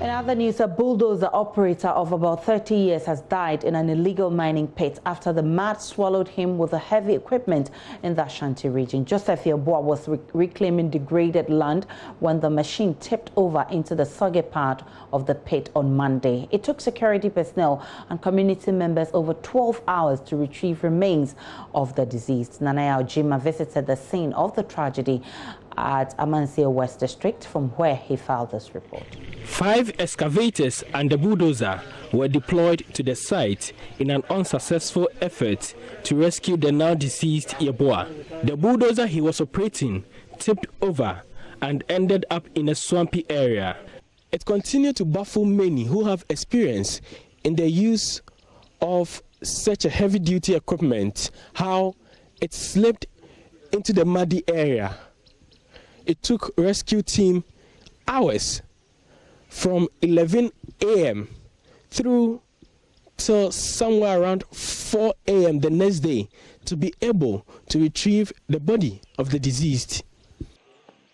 In other news, a Bulldozer operator of about 30 years has died in an illegal mining pit after the mud swallowed him with the heavy equipment in the Ashanti region. Joseph Yeboah was reclaiming degraded land when the machine tipped over into the soggy part of the pit on Monday. It took security personnel and community members over 12 hours to retrieve remains of the deceased. Nanaya Ojima visited the scene of the tragedy at Amansia West District, from where he filed this report. 5 excavators and a bulldozer were deployed to the site in an unsuccessful effort to rescue the now deceased Yeboah. The bulldozer he was operating tipped over and ended up in a swampy area. It continued to baffle many who have experience in the use of such a heavy-duty equipment, how it slipped into the muddy area. It took rescue team hours from 11 a.m. through till somewhere around 4 a.m. the next day to be able to retrieve the body of the deceased.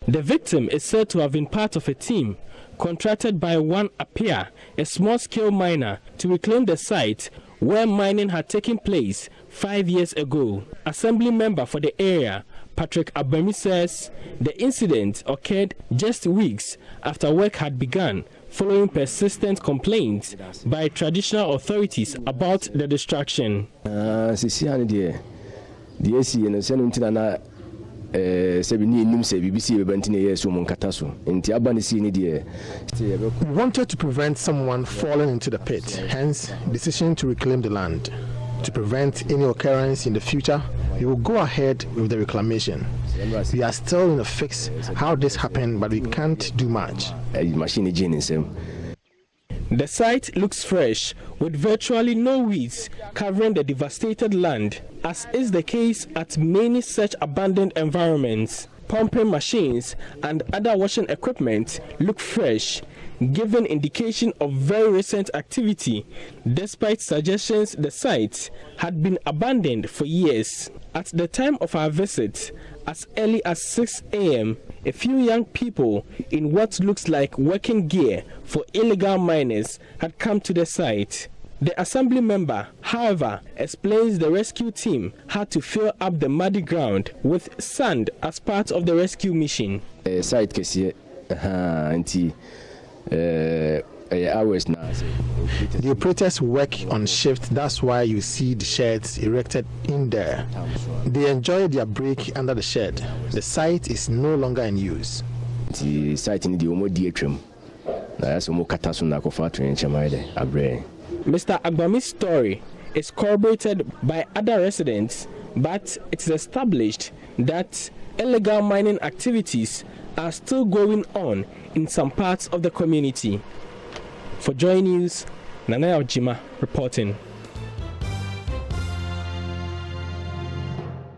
The victim is said to have been part of a team contracted by One Apia, a small-scale miner, to reclaim the site where mining had taken place 5 years ago. Assembly member for the area, Patrick Abemi, says the incident occurred just weeks after work had begun, following persistent complaints by traditional authorities about the destruction. We wanted to prevent someone falling into the pit, hence decision to reclaim the land. To prevent any occurrence in the future, we will go ahead with the reclamation. We are still in a fix how this happened, but we can't do much. The site looks fresh, with virtually no weeds covering the devastated land, as is the case at many such abandoned environments. Pumping machines and other washing equipment look fresh, giving indication of very recent activity, despite suggestions the site had been abandoned for years. At the time of our visit, as early as 6 a.m., a few young people in what looks like working gear for illegal miners had come to the site. The assembly member, however, explains the rescue team had to fill up the muddy ground with sand as part of the rescue mission. The operators work on shift, that's why you see the sheds erected in there. They enjoy their break under the shed. The site is no longer in use. Mr. Agbami's story is corroborated by other residents, but it is established that illegal mining activities are still going on in some parts of the community. For Joy News, Nanaya Ojima reporting.